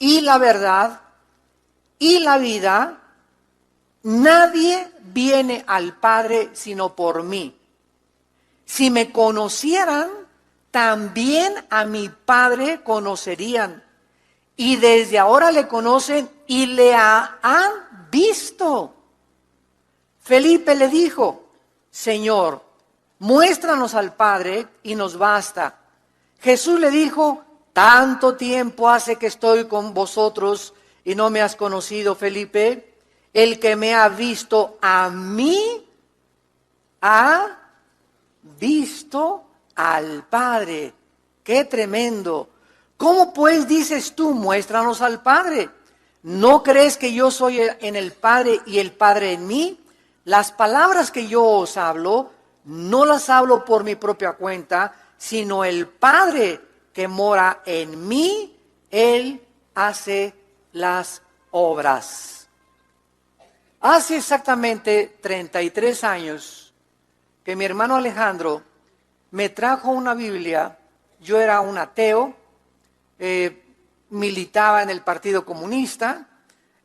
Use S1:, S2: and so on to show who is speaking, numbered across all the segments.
S1: y la verdad y la vida. Nadie viene al Padre sino por mí. Si me conocieran, también a mi Padre conocerían. Y desde ahora le conocen y le han visto. Felipe le dijo: Señor, muéstranos al Padre y nos basta. Jesús le dijo: tanto tiempo hace que estoy con vosotros y no me has conocido, Felipe. El que me ha visto a mí, ha visto al Padre. ¡Qué tremendo! ¿Cómo pues dices tú, muéstranos al Padre? ¿No crees que yo soy en el Padre y el Padre en mí? Las palabras que yo os hablo, no las hablo por mi propia cuenta, sino el Padre que mora en mí, Él hace las obras. Hace exactamente 33 años que mi hermano Alejandro me trajo una Biblia. Yo era un ateo, militaba en el Partido Comunista,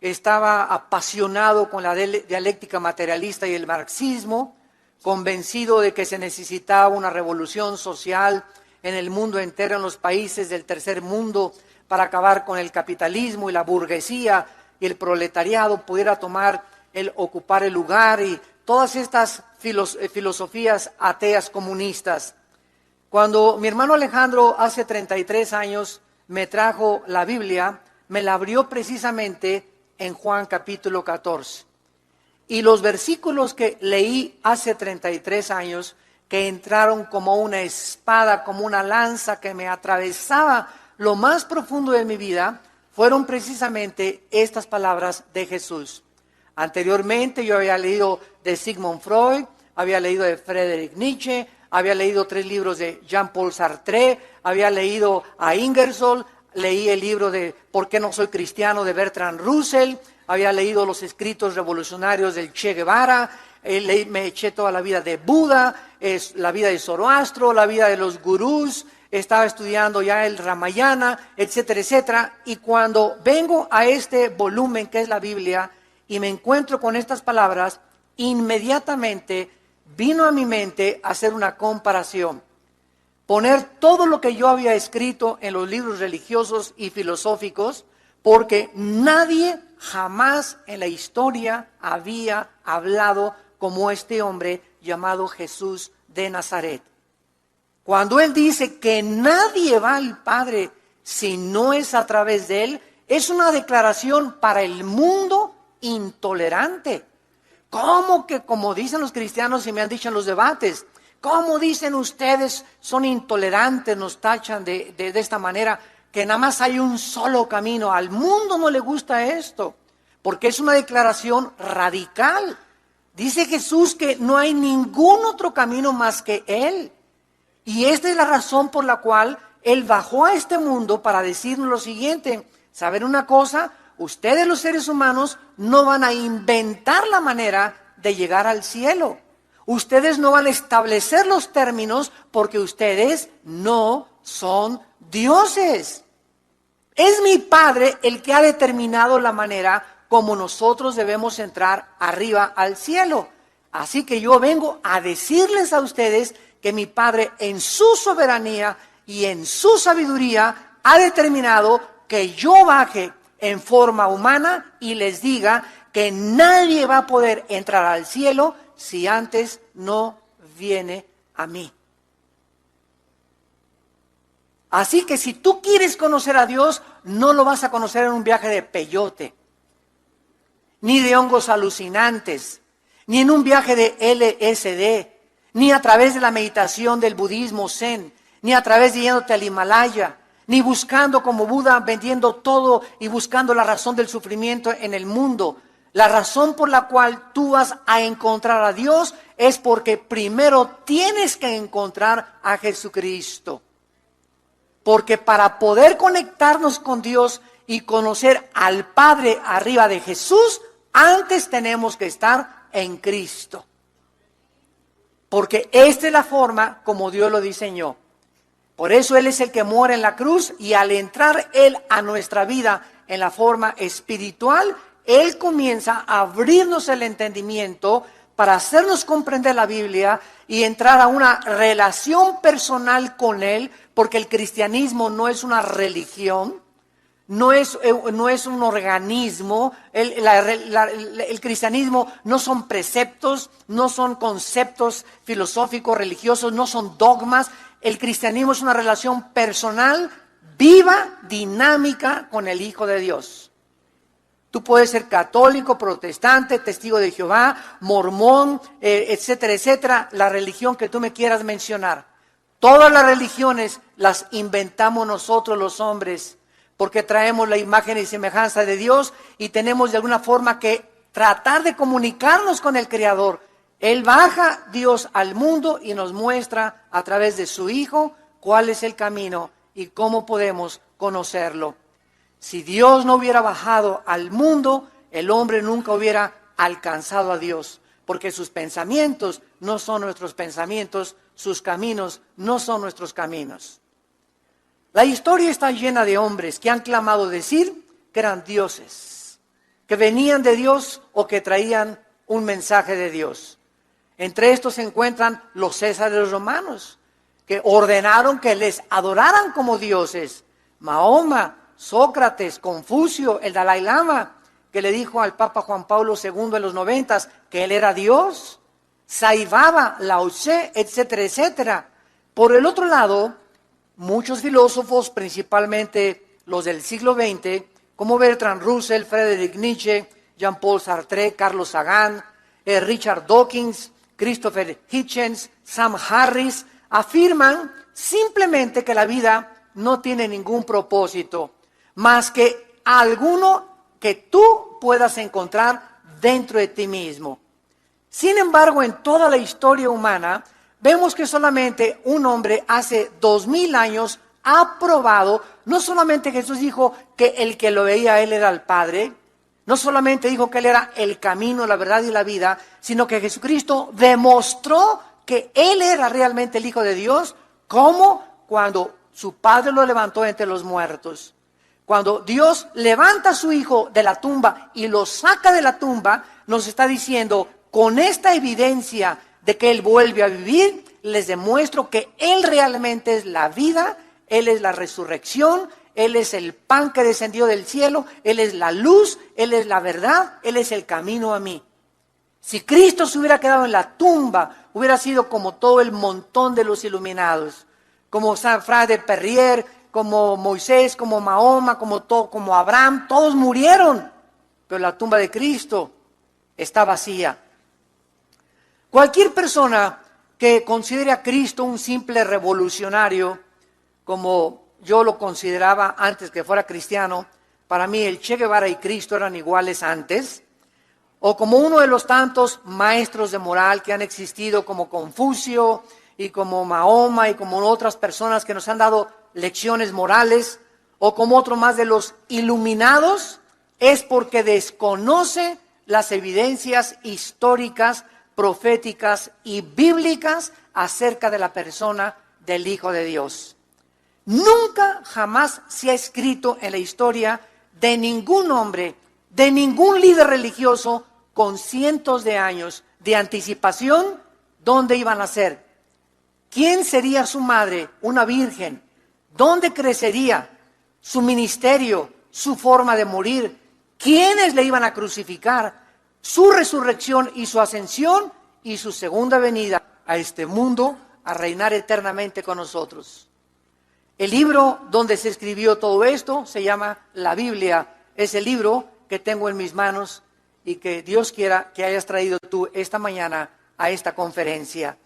S1: estaba apasionado con la dialéctica materialista y el marxismo, convencido de que se necesitaba una revolución social en el mundo entero, en los países del tercer mundo, para acabar con el capitalismo y la burguesía y el proletariado pudiera ocupar el lugar, y todas estas filosofías ateas comunistas. Cuando mi hermano Alejandro hace 33 años me trajo la Biblia, me la abrió precisamente en Juan capítulo 14. Y los versículos que leí hace 33 años, que entraron como una espada, como una lanza que me atravesaba lo más profundo de mi vida, fueron precisamente estas palabras de Jesús. Anteriormente yo había leído de Sigmund Freud, había leído de Friedrich Nietzsche, había leído 3 libros de Jean-Paul Sartre, había leído a Ingersoll, leí el libro de ¿Por qué no soy cristiano? De Bertrand Russell, había leído los escritos revolucionarios del Che Guevara, me eché toda la vida de Buda, la vida de Zoroastro, la vida de los gurús, estaba estudiando ya el Ramayana, etcétera, etcétera. Y cuando vengo a este volumen que es la Biblia y me encuentro con estas palabras, inmediatamente vino a mi mente hacer una comparación, poner todo lo que yo había escrito en los libros religiosos y filosóficos, porque nadie jamás en la historia había hablado como este hombre llamado Jesús de Nazaret. Cuando él dice que nadie va al Padre si no es a través de él, es una declaración para el mundo intolerante. ¿Cómo que, como dicen los cristianos y me han dicho en los debates, cómo dicen ustedes son intolerantes, nos tachan de esta manera, que nada más hay un solo camino? Al mundo no le gusta esto, porque es una declaración radical. Dice Jesús que no hay ningún otro camino más que Él. Y esta es la razón por la cual Él bajó a este mundo para decirnos lo siguiente: ¿saben una cosa? Ustedes los seres humanos no van a inventar la manera de llegar al cielo. Ustedes no van a establecer los términos porque ustedes no son dioses. Es mi Padre el que ha determinado la manera como nosotros debemos entrar arriba al cielo. Así que yo vengo a decirles a ustedes que mi Padre en su soberanía y en su sabiduría ha determinado que yo baje en forma humana y les diga que nadie va a poder entrar al cielo si antes no viene a mí. Así que si tú quieres conocer a Dios, no lo vas a conocer en un viaje de peyote, ni de hongos alucinantes, ni en un viaje de LSD, ni a través de la meditación del budismo zen, ni a través de yéndote al Himalaya, ni buscando como Buda, vendiendo todo y buscando la razón del sufrimiento en el mundo. La razón por la cual tú vas a encontrar a Dios es porque primero tienes que encontrar a Jesucristo. Porque para poder conectarnos con Dios y conocer al Padre arriba de Jesús, antes tenemos que estar en Cristo. Porque esta es la forma como Dios lo diseñó. Por eso Él es el que muere en la cruz, y al entrar Él a nuestra vida en la forma espiritual, Él comienza a abrirnos el entendimiento para hacernos comprender la Biblia y entrar a una relación personal con Él, porque el cristianismo no es una religión, no es un organismo. El cristianismo no son preceptos, no son conceptos filosóficos, religiosos, no son dogmas. El cristianismo es una relación personal, viva, dinámica con el Hijo de Dios. Tú puedes ser católico, protestante, testigo de Jehová, mormón, etcétera, etcétera, la religión que tú me quieras mencionar. Todas las religiones las inventamos nosotros los hombres, porque traemos la imagen y semejanza de Dios y tenemos de alguna forma que tratar de comunicarnos con el Creador. Él baja, Dios, al mundo y nos muestra a través de su Hijo cuál es el camino y cómo podemos conocerlo. Si Dios no hubiera bajado al mundo, el hombre nunca hubiera alcanzado a Dios, porque sus pensamientos no son nuestros pensamientos, sus caminos no son nuestros caminos. La historia está llena de hombres que han clamado decir que eran dioses, que venían de Dios o que traían un mensaje de Dios. Entre estos se encuentran los césares romanos, que ordenaron que les adoraran como dioses. Mahoma, Sócrates, Confucio, el Dalai Lama, que le dijo al Papa Juan Pablo II en los 90 que él era Dios. Sai Baba, Lao Tse, etcétera, etcétera. Por el otro lado, muchos filósofos, principalmente los del siglo XX, como Bertrand Russell, Friedrich Nietzsche, Jean-Paul Sartre, Carlos Sagan, Richard Dawkins, Christopher Hitchens, Sam Harris, afirman simplemente que la vida no tiene ningún propósito, más que alguno que tú puedas encontrar dentro de ti mismo. Sin embargo, en toda la historia humana, vemos que solamente un hombre hace 2000 años ha probado. No solamente Jesús dijo que el que lo veía a él era el Padre, no solamente dijo que él era el camino, la verdad y la vida, sino que Jesucristo demostró que él era realmente el Hijo de Dios, como cuando su Padre lo levantó entre los muertos. Cuando Dios levanta a su Hijo de la tumba y lo saca de la tumba, nos está diciendo, con esta evidencia de que Él vuelve a vivir, les demuestro que Él realmente es la vida, Él es la resurrección, Él es el pan que descendió del cielo, Él es la luz, Él es la verdad, Él es el camino a mí. Si Cristo se hubiera quedado en la tumba, hubiera sido como todo el montón de los iluminados, como San Fra de Perrier, como Moisés, como Mahoma, como Abraham, todos murieron, pero la tumba de Cristo está vacía. Cualquier persona que considere a Cristo un simple revolucionario, como yo lo consideraba antes que fuera cristiano, para mí el Che Guevara y Cristo eran iguales antes, o como uno de los tantos maestros de moral que han existido como Confucio y como Mahoma y como otras personas que nos han dado lecciones morales, o como otro más de los iluminados, es porque desconoce las evidencias históricas, proféticas y bíblicas acerca de la persona del Hijo de Dios. Nunca jamás se ha escrito en la historia de ningún hombre, de ningún líder religioso con cientos de años de anticipación dónde iban a ser. ¿Quién sería su madre? Una virgen. ¿Dónde crecería? Su ministerio, su forma de morir. ¿Quiénes le iban a crucificar? Su resurrección y su ascensión y su segunda venida a este mundo a reinar eternamente con nosotros. El libro donde se escribió todo esto se llama la Biblia. Es el libro que tengo en mis manos y que Dios quiera que hayas traído tú esta mañana a esta conferencia.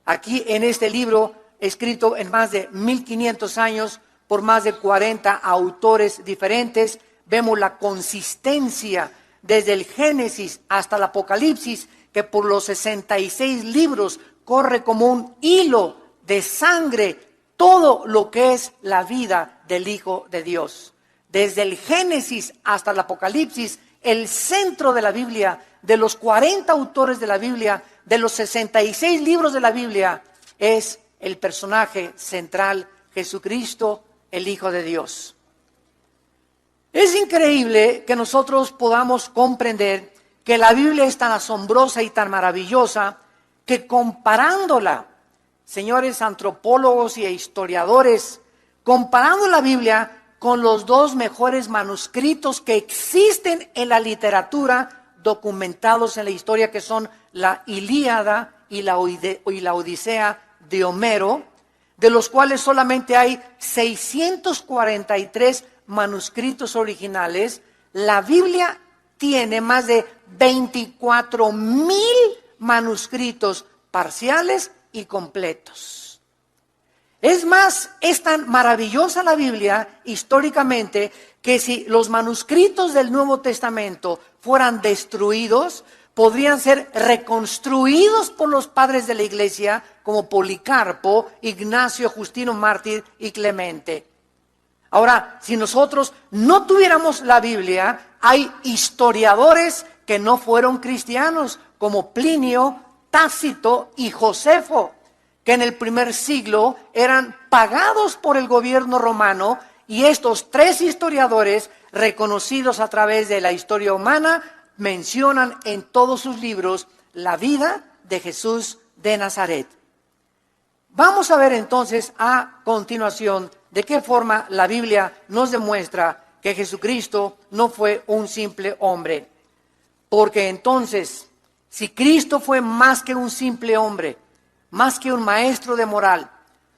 S1: Aquí en este libro, escrito en más de 1500 años por más de 40 autores diferentes, vemos la consistencia desde el Génesis hasta el Apocalipsis, que por los 66 libros corre como un hilo de sangre todo lo que es la vida del Hijo de Dios. Desde el Génesis hasta el Apocalipsis, el centro de la Biblia, de los 40 autores de la Biblia, de los 66 libros de la Biblia, es el personaje central, Jesucristo, el Hijo de Dios. Es increíble que nosotros podamos comprender que la Biblia es tan asombrosa y tan maravillosa que comparándola, señores antropólogos y historiadores, comparando la Biblia con los dos mejores manuscritos que existen en la literatura documentados en la historia, que son la Ilíada y la Odisea de Homero, de los cuales solamente hay 643 manuscritos originales. La Biblia tiene más de 24,000 manuscritos parciales y completos. Es más, es tan maravillosa la Biblia históricamente que si los manuscritos del Nuevo Testamento fueran destruidos, podrían ser reconstruidos por los padres de la iglesia como Policarpo, Ignacio, Justino Mártir y Clemente. Ahora, si nosotros no tuviéramos la Biblia, hay historiadores que no fueron cristianos, como Plinio, Tácito y Josefo, que en el primer siglo eran pagados por el gobierno romano, y estos tres historiadores, reconocidos a través de la historia humana, mencionan en todos sus libros la vida de Jesús de Nazaret. Vamos a ver entonces a continuación de qué forma la Biblia nos demuestra que Jesucristo no fue un simple hombre. Porque entonces, si Cristo fue más que un simple hombre, más que un maestro de moral,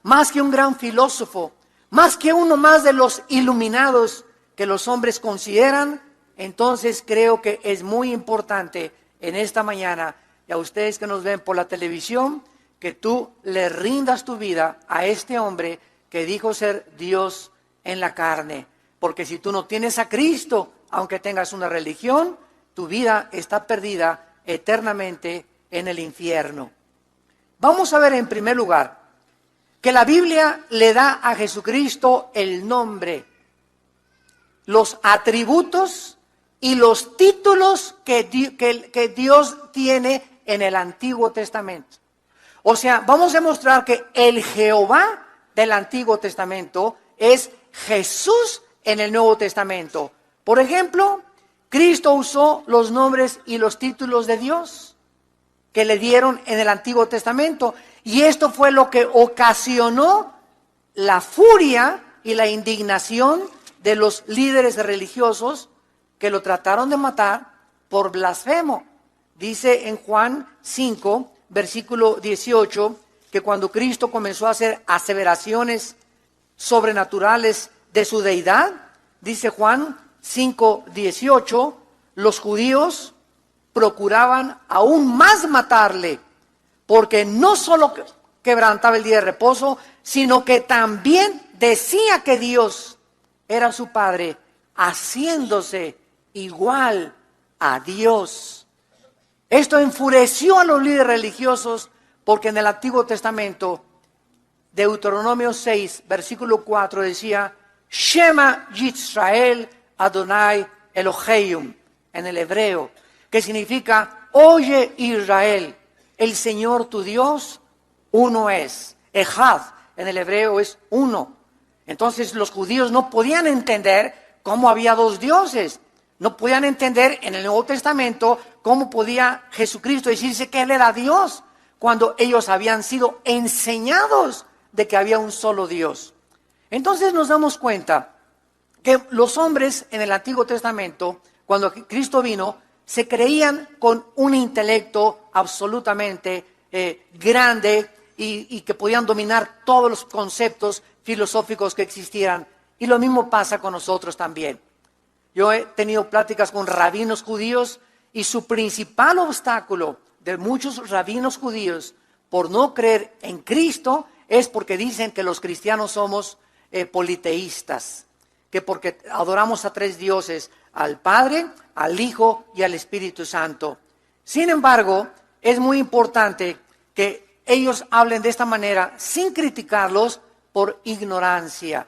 S1: más que un gran filósofo, más que uno más de los iluminados que los hombres consideran, entonces creo que es muy importante en esta mañana, y a ustedes que nos ven por la televisión, que tú le rindas tu vida a este hombre que dijo ser Dios en la carne. Porque si tú no tienes a Cristo, aunque tengas una religión, tu vida está perdida eternamente en el infierno. Vamos a ver en primer lugar que la Biblia le da a Jesucristo el nombre, los atributos y los títulos que Dios tiene en el Antiguo Testamento. O sea, vamos a demostrar que el Jehová del Antiguo Testamento es Jesús en el Nuevo Testamento. Por ejemplo, Cristo usó los nombres y los títulos de Dios que le dieron en el Antiguo Testamento. Y esto fue lo que ocasionó la furia y la indignación de los líderes religiosos que lo trataron de matar por blasfemo. Dice en Juan 5, versículo 18, que cuando Cristo comenzó a hacer aseveraciones sobrenaturales de su deidad, dice Juan 5, 18, los judíos procuraban aún más matarle, porque no solo quebrantaba el día de reposo, sino que también decía que Dios era su Padre, haciéndose igual a Dios. Esto enfureció a los líderes religiosos, porque en el Antiguo Testamento, Deuteronomio 6, versículo 4 decía, Shema Yisrael Adonai Elohim, en el hebreo, que significa, oye Israel, el Señor tu Dios, uno es. Ejad, en el hebreo es uno. Entonces los judíos no podían entender cómo había dos dioses. No podían entender en el Nuevo Testamento cómo podía Jesucristo decirse que Él era Dios, cuando ellos habían sido enseñados de que había un solo Dios. Entonces nos damos cuenta que los hombres en el Antiguo Testamento, cuando Cristo vino, se creían con un intelecto absolutamente grande y que podían dominar todos los conceptos filosóficos que existieran. Y lo mismo pasa con nosotros también. Yo he tenido pláticas con rabinos judíos y su principal obstáculo de muchos rabinos judíos por no creer en Cristo es porque dicen que los cristianos somos politeístas, que porque adoramos a tres dioses, al Padre, al Hijo y al Espíritu Santo. Sin embargo, es muy importante que ellos hablen de esta manera sin criticarlos por ignorancia,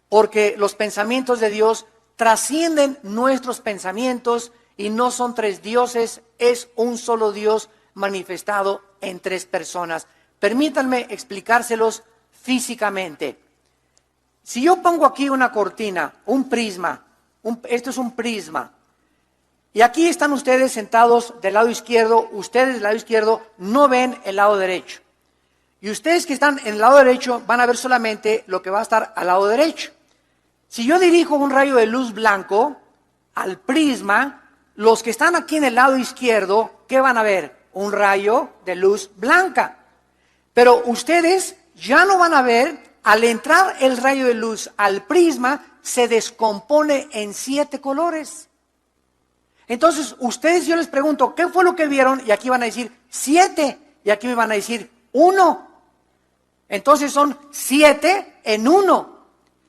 S1: porque los pensamientos de Dios trascienden nuestros pensamientos y no son tres dioses, es un solo Dios manifestado en tres personas. Permítanme explicárselos físicamente. Si yo pongo aquí una cortina, un prisma, Esto es un prisma. Y aquí están ustedes sentados del lado izquierdo. Ustedes del lado izquierdo no ven el lado derecho. Y ustedes que están en el lado derecho van a ver solamente lo que va a estar al lado derecho. Si yo dirijo un rayo de luz blanco al prisma, los que están aquí en el lado izquierdo, ¿qué van a ver? Un rayo de luz blanca. Pero ustedes ya no van a ver, al entrar el rayo de luz al prisma, se descompone en 7 colores. Entonces, ustedes, yo les pregunto, ¿qué fue lo que vieron? Y aquí van a decir 7, y aquí me van a decir 1. Entonces son 7 en 1.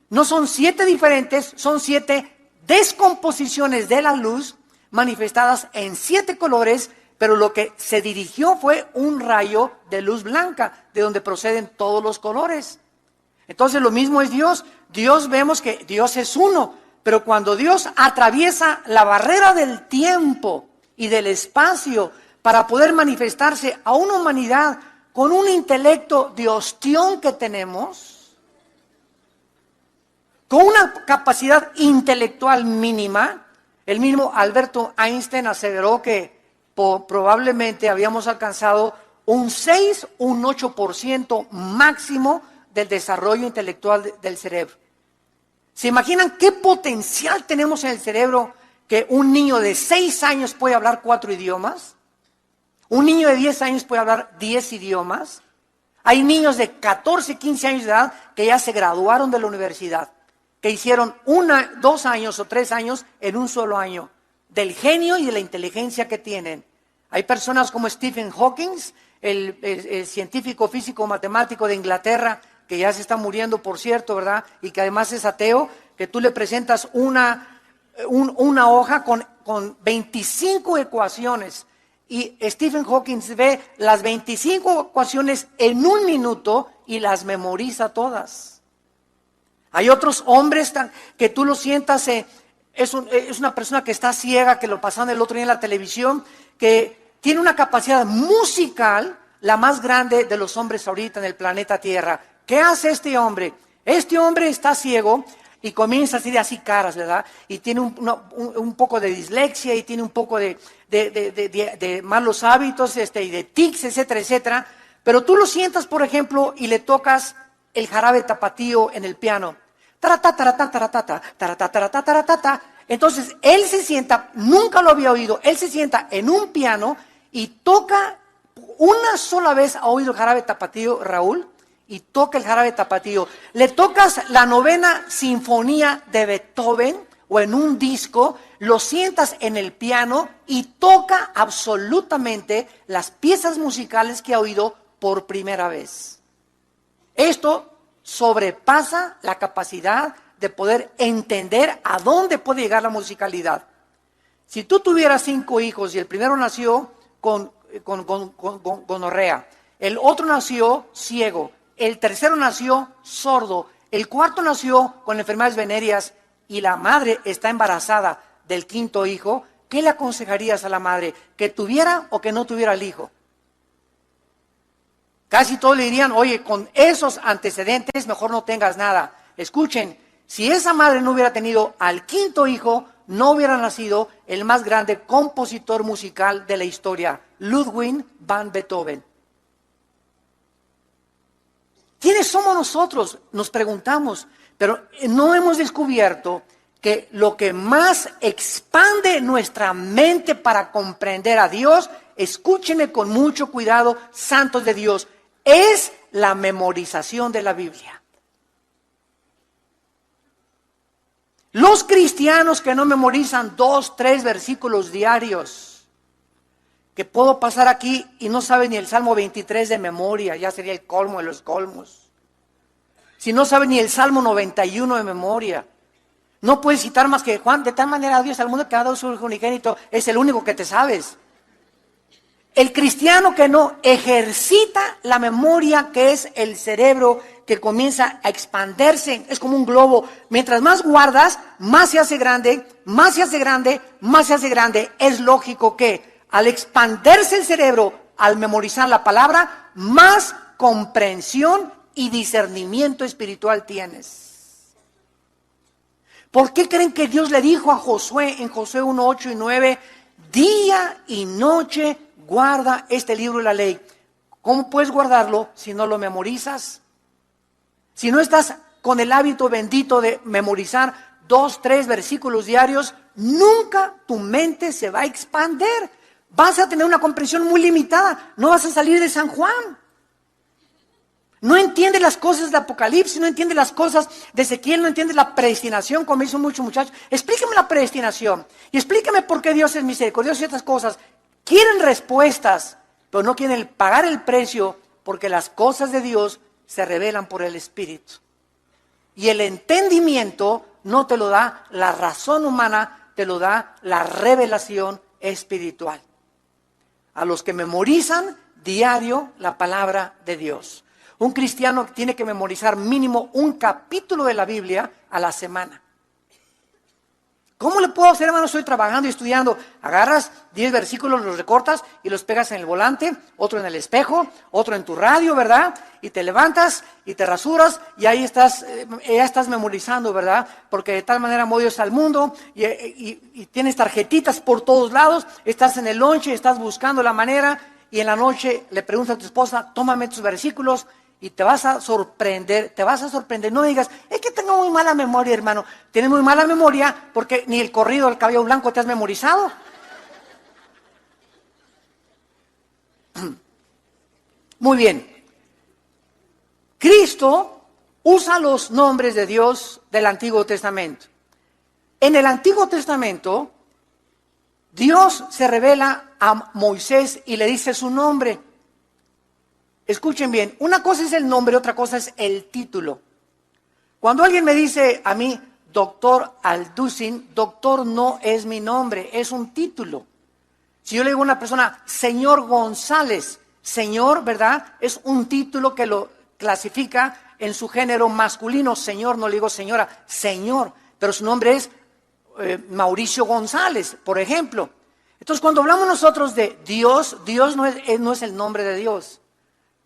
S1: No son 7 diferentes, son 7 descomposiciones de la luz manifestadas en 7 colores, pero lo que se dirigió fue un rayo de luz blanca, de donde proceden todos los colores. Entonces lo mismo es Dios. Dios, vemos que Dios es uno, pero cuando Dios atraviesa la barrera del tiempo y del espacio para poder manifestarse a una humanidad con un intelecto de ostión que tenemos, con una capacidad intelectual mínima, el mismo Alberto Einstein aseveró que probablemente habíamos alcanzado un 6, un 8% máximo del desarrollo intelectual del cerebro. ¿Se imaginan qué potencial tenemos en el cerebro que un niño de 6 años puede hablar 4 idiomas? Un niño de 10 años puede hablar 10 idiomas. Hay niños de 14, 15 años de edad que ya se graduaron de la universidad, que hicieron 1, 2 años o 3 años en un solo año, del genio y de la inteligencia que tienen. Hay personas como Stephen Hawking, el científico físico matemático de Inglaterra, que ya se está muriendo, por cierto, ¿verdad? Y que además es ateo, que tú le presentas una hoja con 25 ecuaciones. Y Stephen Hawking ve las 25 ecuaciones en 1 minuto y las memoriza todas. Hay otros hombres que tú lo sientas, es una persona que está ciega, que lo pasaron el otro día en la televisión, que tiene una capacidad musical la más grande de los hombres ahorita en el planeta Tierra. ¿Qué hace este hombre? Este hombre está ciego y comienza a hacer así caras, ¿verdad? Y tiene un poco de dislexia y tiene un poco de malos hábitos, y de tics, etcétera, etcétera. Pero tú lo sientas, por ejemplo, y le tocas el jarabe tapatío en el piano. Taratá, taratá, taratá, taratá, taratá, taratá. Entonces, él se sienta, nunca lo había oído, él se sienta en un piano y toca, una sola vez ha oído el jarabe tapatío, Raúl, y toca el jarabe tapatío. Le tocas la 9ª sinfonía de Beethoven o en un disco, lo sientas en el piano y toca absolutamente las piezas musicales que ha oído por primera vez. Esto sobrepasa la capacidad de poder entender a dónde puede llegar la musicalidad. Si tú tuvieras 5 hijos y el primero nació con gonorrea, el otro nació ciego, el tercero nació sordo, el cuarto nació con enfermedades venéreas y la madre está embarazada del 5.º hijo, ¿qué le aconsejarías a la madre? ¿Que tuviera o que no tuviera el hijo? Casi todos le dirían, oye, con esos antecedentes mejor no tengas nada. Escuchen, si esa madre no hubiera tenido al 5.º hijo, no hubiera nacido el más grande compositor musical de la historia, Ludwig van Beethoven. ¿Quiénes somos nosotros? Nos preguntamos, pero no hemos descubierto que lo que más expande nuestra mente para comprender a Dios, escúchenme con mucho cuidado, santos de Dios, es la memorización de la Biblia. Los cristianos que no memorizan 2, 3 versículos diarios, que puedo pasar aquí y no saben ni el Salmo 23 de memoria, ya sería el colmo de los colmos. Si no saben ni el Salmo 91 de memoria, no puedes citar más que Juan, de tal manera Dios al mundo que ha dado su Hijo unigénito, es el único que te sabes. El cristiano que no ejercita la memoria, que es el cerebro que comienza a expandirse, es como un globo. Mientras más guardas, más se hace grande, más se hace grande, más se hace grande. Es lógico que al expandirse el cerebro, al memorizar la palabra, más comprensión y discernimiento espiritual tienes. ¿Por qué creen que Dios le dijo a Josué en Josué 1, 8 y 9, día y noche guarda este libro de la ley? ¿Cómo puedes guardarlo si no lo memorizas? Si no estás con el hábito bendito de memorizar 2, 3 versículos diarios, nunca tu mente se va a expandir. Vas a tener una comprensión muy limitada. No vas a salir de San Juan. No entiendes las cosas de Apocalipsis, no entiendes las cosas de Ezequiel, no entiendes la predestinación, como dicen muchos muchachos. Explícame la predestinación y explícame por qué Dios es misericordioso y estas cosas. Quieren respuestas, pero no quieren pagar el precio, porque las cosas de Dios se revelan por el Espíritu. Y el entendimiento no te lo da la razón humana, te lo da la revelación espiritual. A los que memorizan diario la palabra de Dios. Un cristiano tiene que memorizar mínimo un capítulo de la Biblia a la semana. ¿Cómo le puedo hacer, hermano? Estoy trabajando y estudiando. Agarras 10 versículos, los recortas y los pegas en el volante, otro en el espejo, otro en tu radio, ¿verdad? Y te levantas y te rasuras y ahí estás, ya estás memorizando, ¿verdad? Porque de tal manera amó Dios al mundo y tienes tarjetitas por todos lados, estás en el lonche, estás buscando la manera y en la noche le preguntas a tu esposa, tómame tus versículos. Y te vas a sorprender, no digas, es que tengo muy mala memoria, hermano. Tienes muy mala memoria porque ni el corrido del cabello blanco te has memorizado. Muy bien. Cristo usa los nombres de Dios del Antiguo Testamento. En el Antiguo Testamento, Dios se revela a Moisés y le dice su nombre. Escuchen bien, una cosa es el nombre, otra cosa es el título. Cuando alguien me dice a mí, doctor Alducin, doctor no es mi nombre, es un título. Si yo le digo a una persona, señor González, señor, ¿verdad? Es un título que lo clasifica en su género masculino. Señor, no le digo señora, señor, pero su nombre es Mauricio González, por ejemplo. Entonces, cuando hablamos nosotros de Dios, Dios no es el nombre de Dios.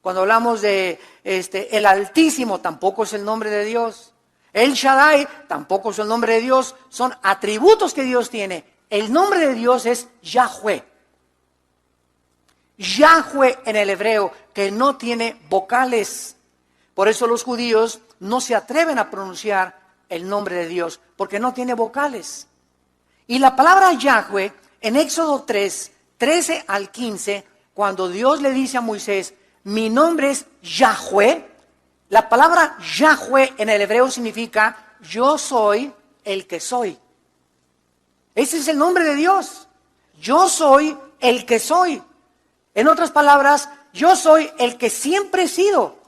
S1: Cuando hablamos de el Altísimo, tampoco es el nombre de Dios. El Shaddai, tampoco es el nombre de Dios. Son atributos que Dios tiene. El nombre de Dios es Yahweh. Yahweh en el hebreo, que no tiene vocales. Por eso los judíos no se atreven a pronunciar el nombre de Dios, porque no tiene vocales. Y la palabra Yahweh, en Éxodo 3, 13 al 15, cuando Dios le dice a Moisés, mi nombre es Yahweh. La palabra Yahweh en el hebreo significa yo soy el que soy. Ese es el nombre de Dios. Yo soy el que soy. En otras palabras, yo soy el que siempre he sido.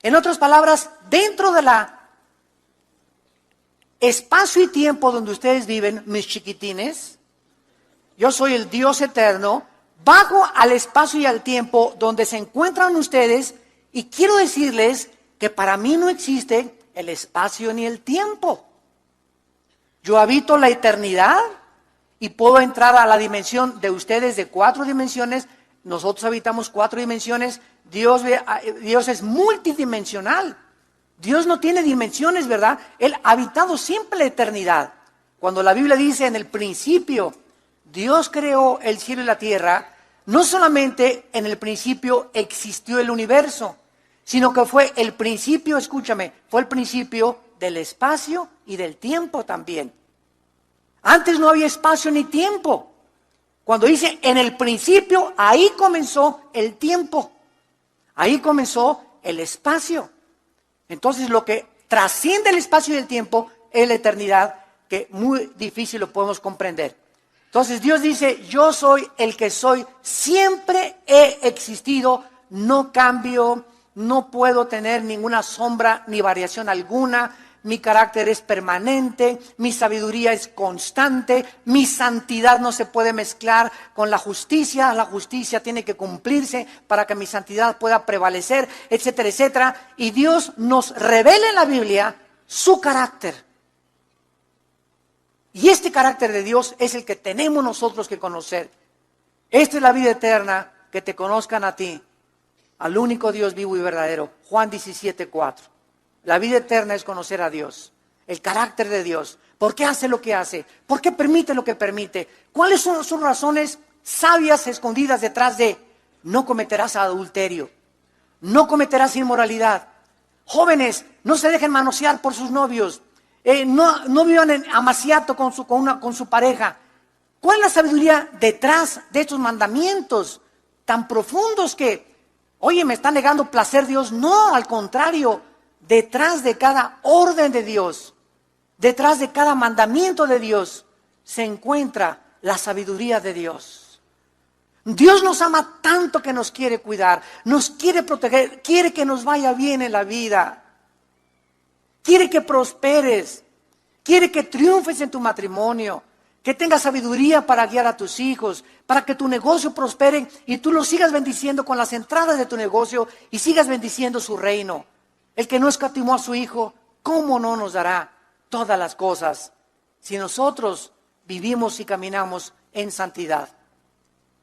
S1: En otras palabras, dentro de la espacio y tiempo donde ustedes viven, mis chiquitines, yo soy el Dios eterno. Bajo al espacio y al tiempo donde se encuentran ustedes, y quiero decirles que para mí no existe el espacio ni el tiempo. Yo habito la eternidad y puedo entrar a la dimensión de ustedes de 4 dimensiones. Nosotros habitamos 4 dimensiones. Dios es multidimensional. Dios no tiene dimensiones, ¿verdad? Él ha habitado siempre la eternidad. Cuando la Biblia dice en el principio, Dios creó el cielo y la tierra, no solamente en el principio existió el universo, sino que fue el principio, escúchame, fue el principio del espacio y del tiempo también. Antes no había espacio ni tiempo. Cuando dice en el principio, ahí comenzó el tiempo, ahí comenzó el espacio. Entonces lo que trasciende el espacio y el tiempo es la eternidad, que muy difícil lo podemos comprender. Entonces Dios dice, yo soy el que soy, siempre he existido, no cambio, no puedo tener ninguna sombra ni variación alguna, mi carácter es permanente, mi sabiduría es constante, mi santidad no se puede mezclar con la justicia tiene que cumplirse para que mi santidad pueda prevalecer, etcétera, etcétera. Y Dios nos revela en la Biblia su carácter. Y este carácter de Dios es el que tenemos nosotros que conocer. Esta es la vida eterna, que te conozcan a ti, al único Dios vivo y verdadero. Juan 17:4. La vida eterna es conocer a Dios, el carácter de Dios. ¿Por qué hace lo que hace? ¿Por qué permite lo que permite? ¿Cuáles son sus razones sabias escondidas detrás de no cometerás adulterio, no cometerás inmoralidad? Jóvenes, no se dejen manosear por sus novios, no vivan en amaciato con su pareja. ¿Cuál es la sabiduría detrás de estos mandamientos tan profundos que, oye, me está negando placer Dios? No, al contrario, detrás de cada orden de Dios, detrás de cada mandamiento de Dios, se encuentra la sabiduría de Dios. Dios nos ama tanto que nos quiere cuidar, nos quiere proteger, quiere que nos vaya bien en la vida, quiere que prosperes, quiere que triunfes en tu matrimonio, que tengas sabiduría para guiar a tus hijos, para que tu negocio prospere y tú lo sigas bendiciendo con las entradas de tu negocio y sigas bendiciendo su reino. El que no escatimó a su Hijo, ¿cómo no nos dará todas las cosas si nosotros vivimos y caminamos en santidad?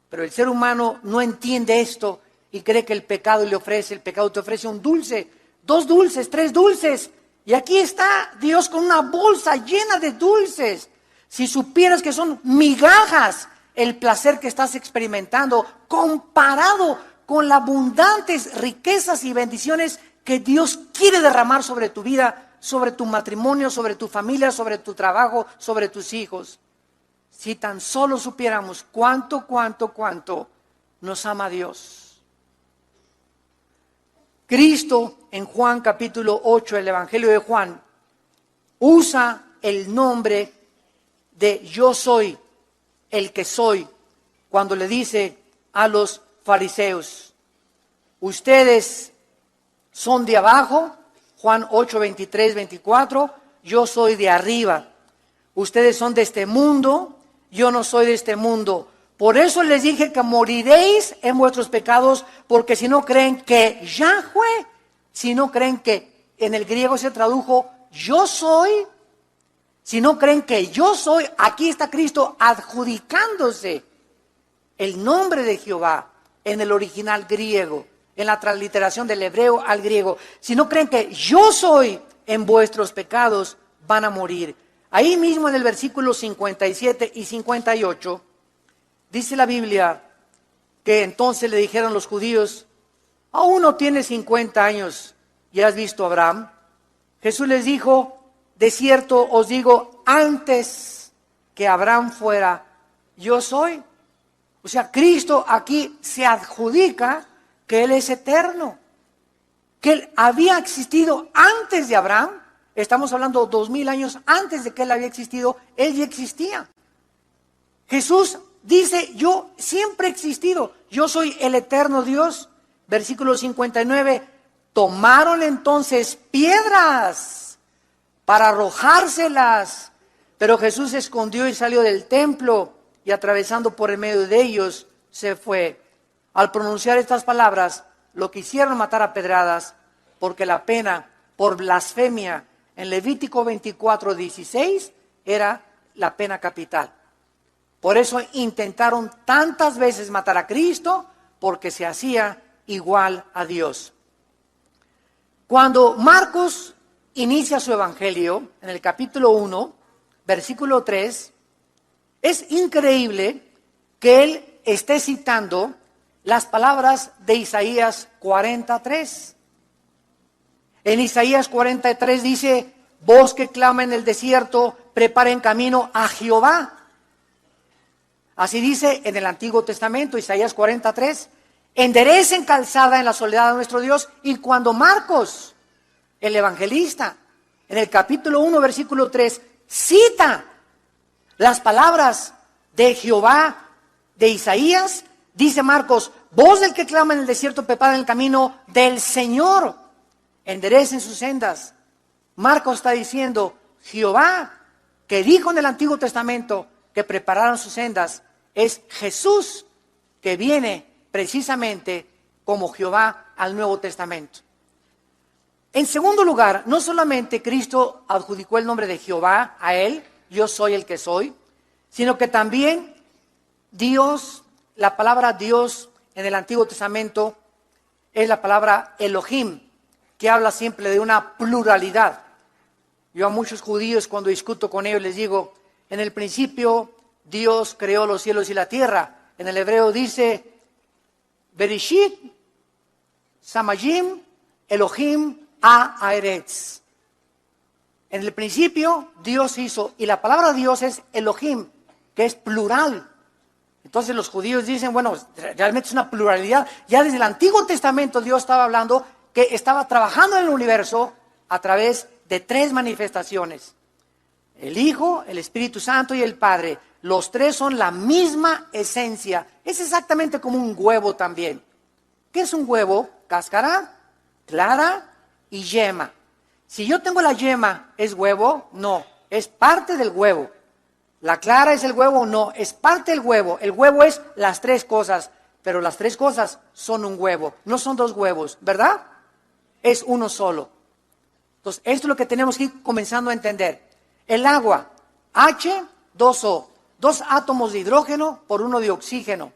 S1: Pero el ser humano no entiende esto y cree que el pecado te ofrece un dulce, 2 dulces, 3 dulces. Y aquí está Dios con una bolsa llena de dulces. Si supieras que son migajas el placer que estás experimentando comparado con las abundantes riquezas y bendiciones que Dios quiere derramar sobre tu vida, sobre tu matrimonio, sobre tu familia, sobre tu trabajo, sobre tus hijos. Si tan solo supiéramos cuánto nos ama Dios. Cristo en Juan capítulo 8, el Evangelio de Juan, usa el nombre de yo soy el que soy cuando le dice a los fariseos, ustedes son de abajo, Juan 8, 23, 24, yo soy de arriba. Ustedes son de este mundo, yo no soy de este mundo. Por eso les dije que moriréis en vuestros pecados, porque si no creen que Yahweh, si no creen que en el griego se tradujo yo soy, si no creen que yo soy, aquí está Cristo adjudicándose el nombre de Jehová en el original griego, en la transliteración del hebreo al griego. Si no creen que yo soy en vuestros pecados, van a morir. Ahí mismo en el versículo 57 y 58, dice la Biblia que entonces le dijeron los judíos, ¿aún no tienes 50 años y has visto a Abraham? Jesús les dijo, de cierto os digo, antes que Abraham fuera, yo soy. O sea, Cristo aquí se adjudica que Él es eterno, que Él había existido antes de Abraham. Estamos hablando 2000 años antes de que Él había existido, Él ya existía. Jesús dice, yo siempre he existido, yo soy el eterno Dios. Versículo 59, tomaron entonces piedras para arrojárselas, pero Jesús se escondió y salió del templo y atravesando por el medio de ellos se fue. Al pronunciar estas palabras, lo quisieron matar a pedradas, porque la pena por blasfemia en Levítico 24, 16 era la pena capital. Por eso intentaron tantas veces matar a Cristo, porque se hacía igual a Dios. Cuando Marcos inicia su evangelio, en el capítulo 1, versículo 3, es increíble que él esté citando las palabras de Isaías 43. En Isaías 43 dice, voz que clama en el desierto, preparen camino a Jehová. Así dice en el Antiguo Testamento, Isaías 43, enderecen calzada en la soledad de nuestro Dios. Y cuando Marcos, el evangelista, en el capítulo 1, versículo 3, cita las palabras de Jehová, de Isaías, dice Marcos, voz del que clama en el desierto, preparen el camino del Señor, enderecen sus sendas. Marcos está diciendo, Jehová, que dijo en el Antiguo Testamento que prepararon sus sendas, es Jesús que viene precisamente como Jehová al Nuevo Testamento. En segundo lugar, no solamente Cristo adjudicó el nombre de Jehová a él, yo soy el que soy, sino que también Dios, la palabra Dios en el Antiguo Testamento es la palabra Elohim, que habla siempre de una pluralidad. Yo a muchos judíos cuando discuto con ellos les digo, en el principio Dios creó los cielos y la tierra. En el hebreo dice, Bereshit, Samayim, Elohim, Haaretz. En el principio Dios hizo, y la palabra Dios es Elohim, que es plural. Entonces los judíos dicen, bueno, realmente es una pluralidad. Ya desde el Antiguo Testamento Dios estaba hablando que estaba trabajando en el universo a través de 3 manifestaciones. El Hijo, el Espíritu Santo y el Padre. Los 3 son la misma esencia. Es exactamente como un huevo también. ¿Qué es un huevo? Cáscara, clara y yema. Si yo tengo la yema, ¿es huevo? No, es parte del huevo. ¿La clara es el huevo? No, es parte del huevo. El huevo es las 3 cosas, pero las 3 cosas son un huevo. No son 2 huevos, ¿verdad? Es uno solo. Entonces, esto es lo que tenemos que ir comenzando a entender. El agua, H2O, 2 átomos de hidrógeno por 1 de oxígeno.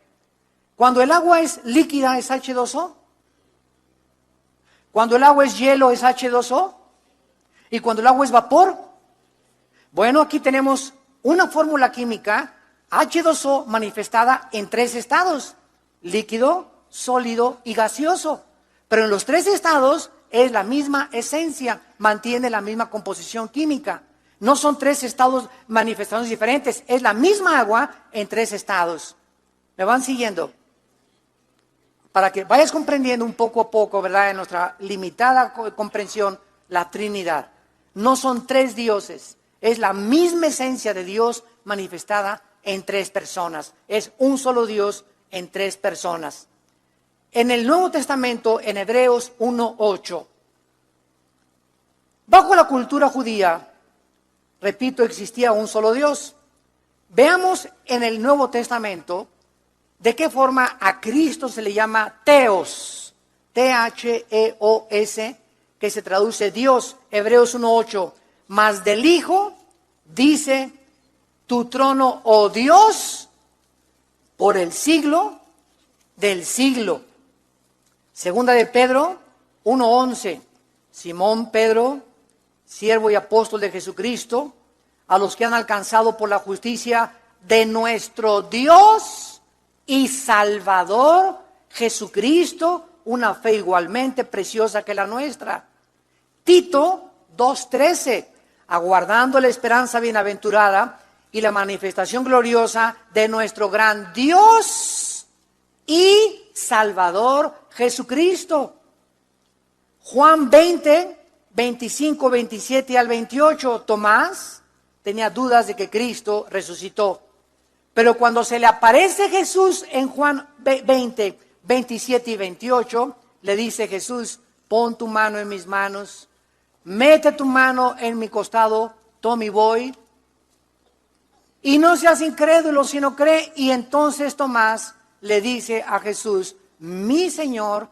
S1: Cuando el agua es líquida, ¿es H2O? Cuando el agua es hielo, ¿es H2O? ¿Y cuando el agua es vapor? Bueno, aquí tenemos una fórmula química, H2O, manifestada en 3 estados, líquido, sólido y gaseoso. Pero en los 3 estados es la misma esencia, mantiene la misma composición química. No son 3 estados manifestados diferentes, es la misma agua en 3 estados. ¿Me van siguiendo? Para que vayas comprendiendo un poco a poco, ¿verdad? En nuestra limitada comprensión, la Trinidad. No son 3 dioses, es la misma esencia de Dios manifestada en 3 personas. Es un solo Dios en 3 personas. En el Nuevo Testamento, en Hebreos 1:8, bajo la cultura judía, repito, existía un solo Dios. Veamos en el Nuevo Testamento de qué forma a Cristo se le llama Theos, T-H-E-O-S, que se traduce Dios. Hebreos 1:8, mas del Hijo dice, tu trono, oh Dios, por el siglo del siglo. Segunda de Pedro 1:11, Simón Pedro, siervo y apóstol de Jesucristo, a los que han alcanzado por la justicia de nuestro Dios y Salvador Jesucristo, una fe igualmente preciosa que la nuestra. Tito 2:13, aguardando la esperanza bienaventurada y la manifestación gloriosa de nuestro gran Dios y Salvador Jesucristo. Juan 20:25, 27 al 28, Tomás tenía dudas de que Cristo resucitó. Pero cuando se le aparece Jesús en Juan 20, 27 y 28, le dice Jesús, pon tu mano en mis manos, mete tu mano en mi costado, toma y voy. Y no seas incrédulo, sino cree. Y entonces Tomás le dice a Jesús, mi Señor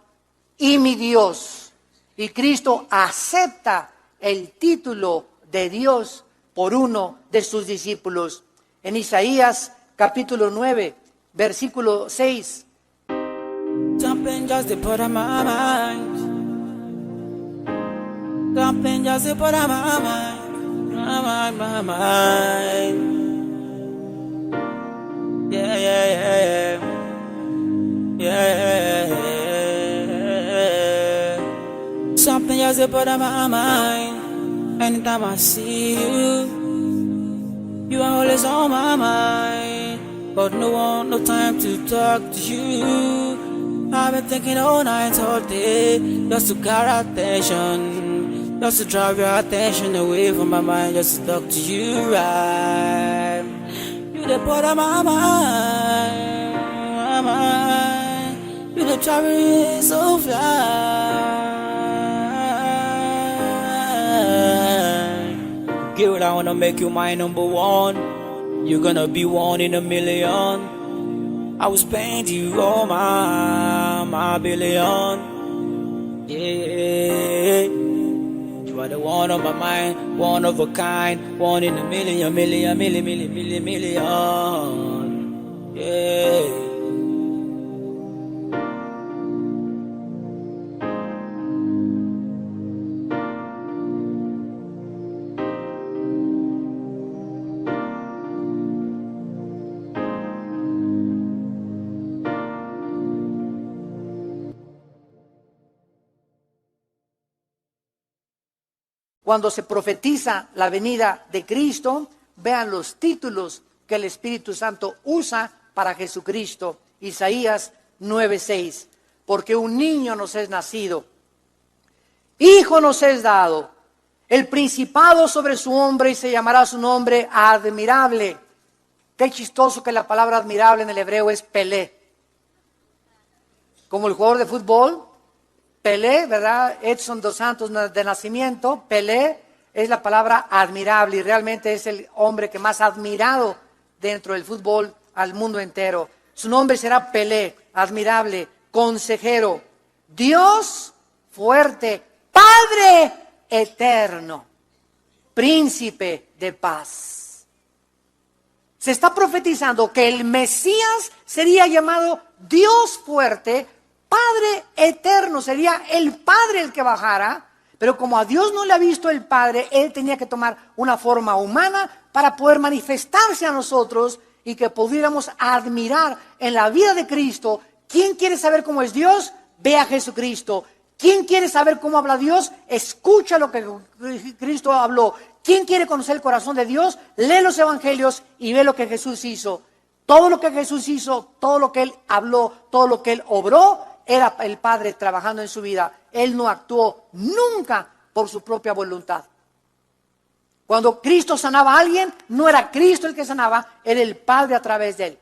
S1: y mi Dios. Y Cristo acepta el título de Dios por uno de sus discípulos. En Isaías capítulo 9, versículo 6.
S2: Something just to put on my mind. Something just to put on my mind. My mind. Yeah, yeah, yeah, yeah. Yeah. Something just to put on my mind. Anytime I see you, you are always on my mind. But no time to talk to you. I've been thinking all night, all day, just to get attention, just to drive your attention away from my mind, just to talk to you, right? You the part of my mind. You the traveling so fly. Girl, I wanna make you my number one. You're gonna be one in a million. I will spend you all my billion. Yeah, you are the one on my mind, one of a kind, one in a million. Yeah.
S1: cuando se profetiza la venida de Cristo, vean los títulos que el Espíritu Santo usa para Jesucristo. Isaías 9:6. Porque un niño nos es nacido, hijo nos es dado, el principado sobre su hombro, y se llamará su nombre admirable. Qué chistoso que la palabra admirable en el hebreo es Pelé. Como el jugador de fútbol, Pelé, ¿verdad? Edson dos Santos de nacimiento, Pelé es la palabra admirable y realmente es el hombre que más admirado dentro del fútbol al mundo entero. Su nombre será Pelé, admirable, consejero, Dios fuerte, Padre eterno, príncipe de paz. Se está profetizando que el Mesías sería llamado Dios fuerte, Padre eterno, sería el Padre el que bajara, pero como a Dios no le ha visto el Padre, Él tenía que tomar una forma humana para poder manifestarse a nosotros y que pudiéramos admirar en la vida de Cristo. ¿Quién quiere saber cómo es Dios? Ve a Jesucristo. ¿Quién quiere saber cómo habla Dios? Escucha lo que Cristo habló. ¿Quién quiere conocer el corazón de Dios? Lee los evangelios y ve lo que Jesús hizo. Todo lo que Jesús hizo, todo lo que Él habló, todo lo que Él obró, era el Padre trabajando en su vida. Él no actuó nunca por su propia voluntad. Cuando Cristo sanaba a alguien, no era Cristo el que sanaba, era el Padre a través de Él.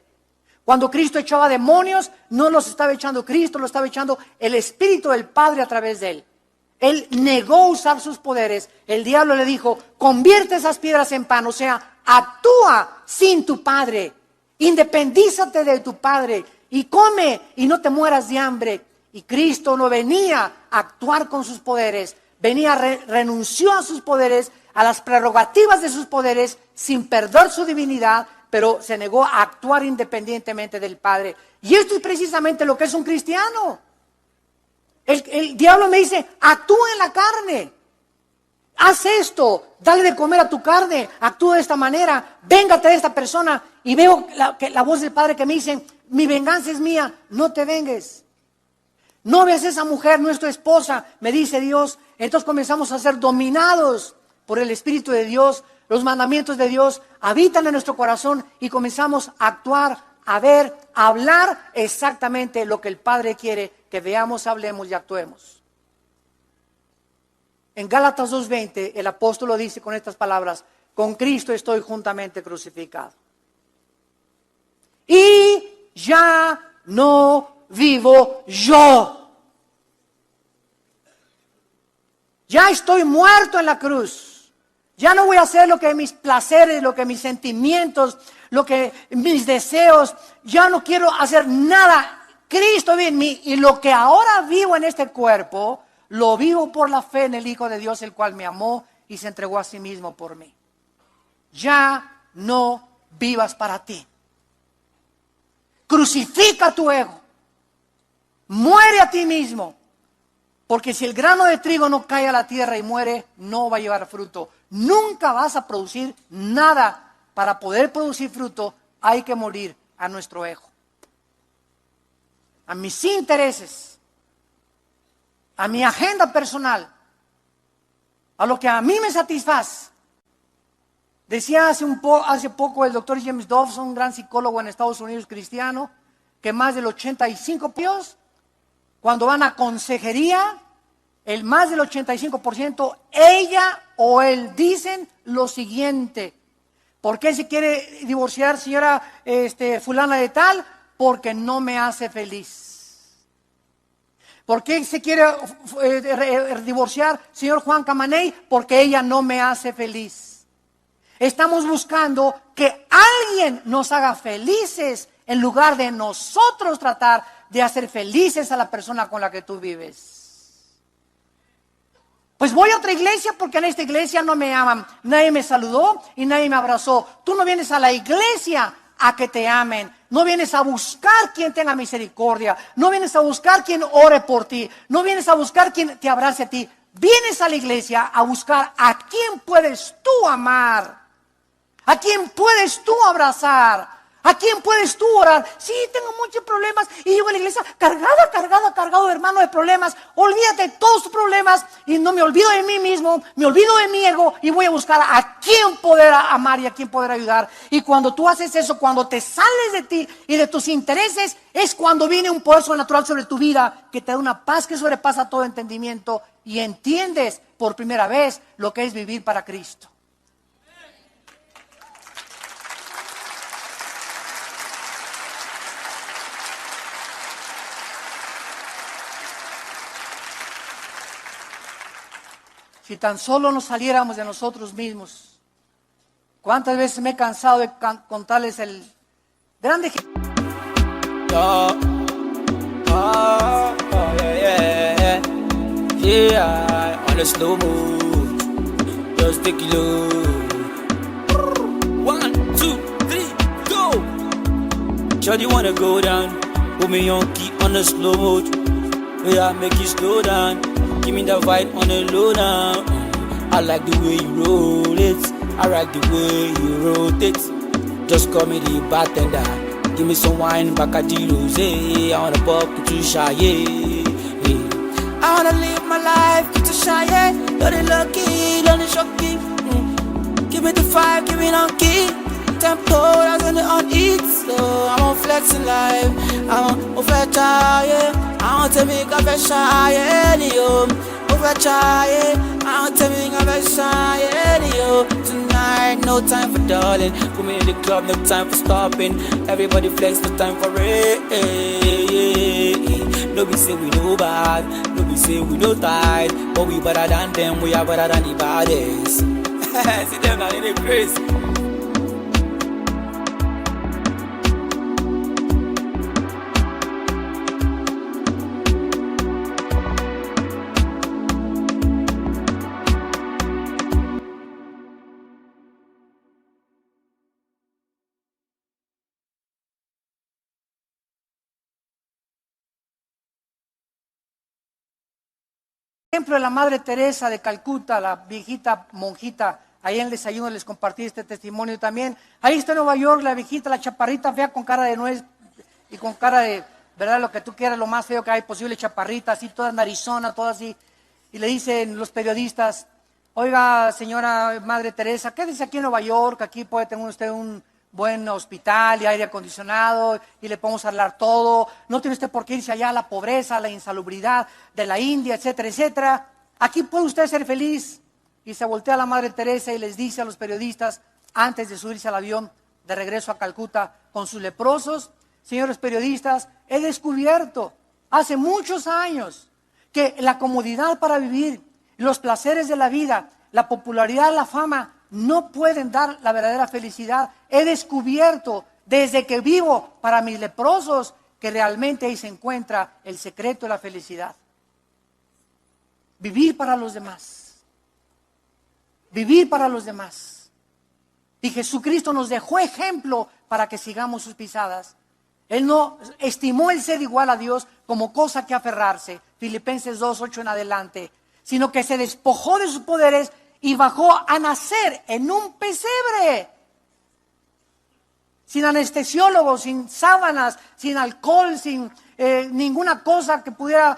S1: Cuando Cristo echaba demonios, no los estaba echando Cristo, lo estaba echando el Espíritu del Padre a través de Él. Él negó usar sus poderes. El diablo le dijo, convierte esas piedras en pan, o sea, actúa sin tu Padre. Independízate de tu Padre y come y no te mueras de hambre. Y Cristo no venía a actuar con sus poderes, renunció a sus poderes, a las prerrogativas de sus poderes, sin perder su divinidad, pero se negó a actuar independientemente del Padre. Y esto es precisamente lo que es un cristiano. El diablo me dice, actúa en la carne. Haz esto, dale de comer a tu carne, actúa de esta manera, véngate de esta persona. Y veo la voz del Padre que me dice, mi venganza es mía, no te vengues. No veas a esa mujer, no es tu esposa, me dice Dios. Entonces comenzamos a ser dominados por el Espíritu de Dios. Los mandamientos de Dios habitan en nuestro corazón y comenzamos a actuar, a ver, a hablar exactamente lo que el Padre quiere que veamos, hablemos y actuemos. En Gálatas 2:20 el apóstol lo dice con estas palabras, con Cristo estoy juntamente crucificado. Y ya no vivo yo. Ya estoy muerto en la cruz. Ya no voy a hacer lo que mis placeres, lo que mis sentimientos, lo que mis deseos. Ya no quiero hacer nada. Cristo vive en mí y lo que ahora vivo en este cuerpo, lo vivo por la fe en el Hijo de Dios, el cual me amó y se entregó a sí mismo por mí. Ya no vivas para ti. Crucifica tu ego. Muere a ti mismo. Porque si el grano de trigo no cae a la tierra y muere, no va a llevar fruto. Nunca vas a producir nada. Para poder producir fruto, hay que morir a nuestro ego. A mis intereses. A mi agenda personal. A lo que a mí me satisface. Decía hace poco el doctor James Dobson, un gran psicólogo en Estados Unidos cristiano, que más del 85%, cuando van a consejería, el más del 85%, ella o él dicen lo siguiente. ¿Por qué se quiere divorciar, señora fulana de tal? Porque no me hace feliz. ¿Por qué se quiere divorciar, señor Juan Camaney? Porque ella no me hace feliz. Estamos buscando que alguien nos haga felices en lugar de nosotros tratar de hacer felices a la persona con la que tú vives. Pues voy a otra iglesia porque en esta iglesia no me aman. Nadie me saludó y nadie me abrazó. Tú no vienes a la iglesia a que te amen. No vienes a buscar quien tenga misericordia. No vienes a buscar quien ore por ti. No vienes a buscar quien te abrace a ti. Vienes a la iglesia a buscar a quién puedes tú amar. A quién puedes tú abrazar. ¿A quién puedes tú orar? Sí, tengo muchos problemas y llego a la iglesia cargado, hermano, de problemas. Olvídate de todos tus problemas y no me olvido de mí mismo, me olvido de mi ego y voy a buscar a quién poder amar y a quién poder ayudar. Y cuando tú haces eso, cuando te sales de ti y de tus intereses, es cuando viene un poder sobrenatural sobre tu vida que te da una paz que sobrepasa todo entendimiento y entiendes por primera vez lo que es vivir para Cristo. Si tan solo nos saliéramos de nosotros mismos. ¿Cuántas veces me he cansado de contarles el grande ejemplo?
S2: Yeah, on a slow move, just take it low. 1, 2, 3, go. Shawty wanna go down, put me on key on the slow mode. Yeah, make it slow down. Give me the vibe on the low now. I like the way you roll it. I like the way you rotate. Just call me the bartender. Give me some wine, Bacardi Rosé. I wanna pop into shy, yeah. I wanna live my life, get to shy, yeah. You're the lucky, you're the shocky. Give me the fire, give me the key. Tempo, that's on the on eat. So I'm on flexing life. I'm on fetch, yeah. I want to make a version, yo. Over try, I want to make a version, yo. Tonight, no time for darling. Put me in the club, no time for stopping. Everybody flex, no time for it. No be say we no bad, no be say we no tight. But we better than them, we are better than the baddest. See them now in the grace.
S1: Ejemplo de la Madre Teresa de Calcuta, la viejita monjita, ahí en el desayuno les compartí este testimonio también. Ahí está en Nueva York, la viejita, la chaparrita fea con cara de nuez y con cara de, verdad, lo que tú quieras, lo más feo que hay posible, chaparrita, así toda narizona, toda así. Y le dicen los periodistas, oiga, señora Madre Teresa, quédese aquí en Nueva York, aquí puede tener usted un buen hospital y aire acondicionado y le podemos arreglar todo, no tiene usted por qué irse allá a la pobreza, a la insalubridad de la India, etcétera, etcétera. Aquí puede usted ser feliz. Y se voltea a la Madre Teresa y les dice a los periodistas, antes de subirse al avión de regreso a Calcuta con sus leprosos, señores periodistas, he descubierto hace muchos años que la comodidad para vivir, los placeres de la vida, la popularidad, la fama, no pueden dar la verdadera felicidad. He descubierto desde que vivo para mis leprosos que realmente ahí se encuentra el secreto de la felicidad. Vivir para los demás. Vivir para los demás. Y Jesucristo nos dejó ejemplo para que sigamos sus pisadas. Él no estimó el ser igual a Dios como cosa que aferrarse, Filipenses 2:8 en adelante, sino que se despojó de sus poderes y bajó a nacer en un pesebre, sin anestesiólogos, sin sábanas, sin alcohol, sin ninguna cosa que pudiera